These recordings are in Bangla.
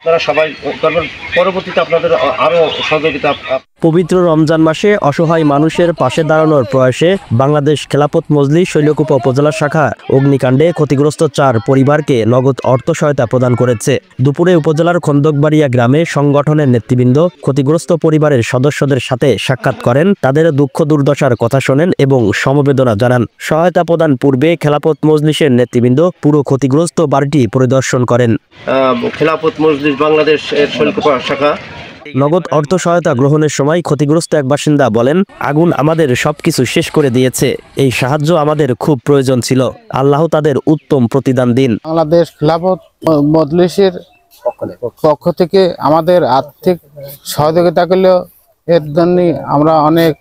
আপনারা সবাই করবেন, পরবর্তীতে আপনাদের আরো সহযোগিতা। পবিত্র রমজান মাসে অসহায় মানুষের পাশে দাঁড়ানোর প্রয়াসে বাংলাদেশ খেলাফত মজলিস শৈলকুপা উপজেলা শাখা অগ্নিকাণ্ডে ক্ষতিগ্রস্ত 4 পরিবারকে নগদ অর্থ সহায়তা প্রদান করেছে। দুপুরে উপজেলার খন্দকবাড়িয়া গ্রামে সংগঠনের নেতৃবৃন্দ ক্ষতিগ্রস্ত পরিবারের সদস্যদের সাথে সাক্ষাৎ করেন, তাদের দুঃখ দুর্দশার কথা শোনেন এবং সমবেদনা জানান। সহায়তা প্রদান পূর্বে খেলাফত মজলিসের নেতৃবৃন্দ পুরো ক্ষতিগ্রস্ত বাড়িটি পরিদর্শন করেন। খেলাফত মজলিস বাংলাদেশ এর শৈলকুপা শাখা নগদ অর্থ সহায়তা গ্রহণের সময় ক্ষতিগ্রস্ত এক বাসিন্দা বলেন, আগুন আমাদের সবকিছু শেষ করে দিয়েছে, এই সাহায্য আমাদের খুব প্রয়োজন ছিল। আল্লাহ তাদের উত্তম প্রতিদান দিন। বাংলাদেশ খেলাফত মজলিসের পক্ষ থেকে আমাদের আর্থিক সহযোগিতা করলেও এর জন্য আমরা অনেক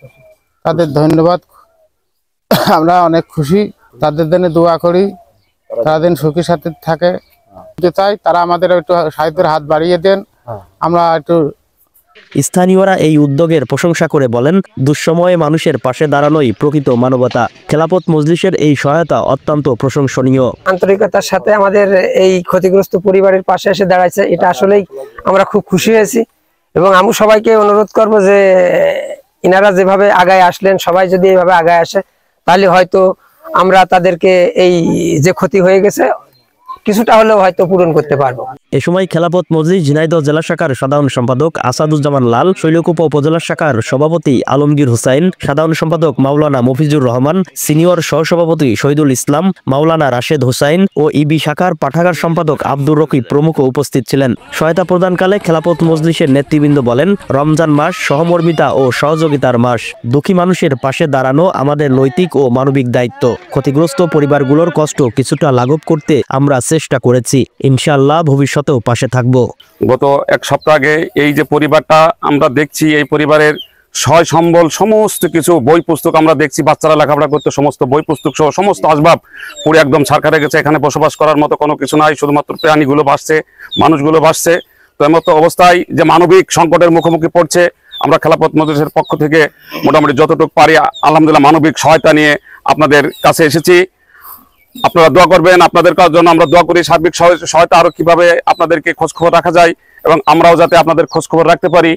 তাদের ধন্যবাদ, আমরা অনেক খুশি, তাদের জন্য দোয়া করি, তারা দিন সুখের সাথে থাকে চাই, তারা আমাদের একটু সাহায্যের হাত বাড়িয়ে দেন। আমরা একটু স্থানীয়রা এই উদ্যোগের প্রশংসা করে বলেন, দুঃসময়ে মানুষের পাশে দাঁড়ানোই প্রকৃত মানবতা। খেলাফত মজলিসের এই সহায়তা অত্যন্ত প্রশংসনীয়। আন্তরিকতার সাথে আমাদের এই ক্ষতিগ্রস্ত পরিবারের পাশে এসে দাঁড়াইছে, এটা আসলেই আমরা খুব খুশি হয়েছি। এবং আমি সবাইকে অনুরোধ করব যে ইনারা যেভাবে আগায় আসলেন, সবাই যদি এইভাবে আগায় আসে তাহলে হয়তো আমরা তাদেরকে এই যে ক্ষতি হয়ে গেছে কিছুটা হলেও হয়তো পূরণ করতে পারবো। এ সময় খেলাফত মজলিস ঝিনাইদহ জেলা শাখার সাধারণ সম্পাদক আসাদুজ্জামান লাল, শৈলকুপা উপজেলা শাখার সভাপতি আলমগীর হুসাইন, সাধারণ সম্পাদক মাওলানা মফিজুর রহমান, সিনিয়র সহসভাপতি শহীদুল ইসলাম, মাওলানা রাশেদ হুসাইন ও ইবি শাখার পাঠাগার সম্পাদক আব্দুর রকিব প্রমুখ উপস্থিত ছিলেন। সহায়তা প্রদানকালে খেলাফত মজলিসের নেতৃবৃন্দ বলেন, রমজান মাস সহমর্মিতা ও সহযোগিতার মাস। দুঃখী মানুষের পাশে দাঁড়ানো আমাদের নৈতিক ও মানবিক দায়িত্ব। ক্ষতিগ্রস্ত পরিবারগুলোর কষ্ট কিছুটা লাঘব করতে আমরা চেষ্টা করেছি, ইনশাআল্লাহ ভবিষ্যতেও পাশে থাকব। গত এক সপ্তাহ আগে এই যে পরিবারটা আমরা দেখছি, এই পরিবারের সহায় সম্বল সমস্ত কিছু বই পুস্তক আমরা দেখছি, বাচ্চারা লেখাপড়া করতে সমস্ত বই পুস্তক সহ সমস্ত আসবাব পুরো একদম ছারখারে গেছে। এখানে বসবাস করার মতো কোনো কিছু নাই, শুধুমাত্র প্রাণীগুলো ভাসছে, মানুষগুলো ভাসছে। তো এমন অবস্থায় যে মানবিক সংকটের মুখোমুখি পড়ছে, আমরা খেলাফত মজলিসের পক্ষ থেকে মোটামুটি যতটুকু পারি আলহামদুলিল্লাহ মানবিক সহায়তা নিয়ে আপনাদের কাছে এসেছি। আপনারা দোয়া করবেন, আপনাদের জন্য আমরা দোয়া করি। সার্বিক সহায়তা আরো কিভাবে আপনাদেরকে খোঁজখবর রাখা যায় এবং আমরাও যাতে আপনাদের খোঁজখবর রাখতে পারি।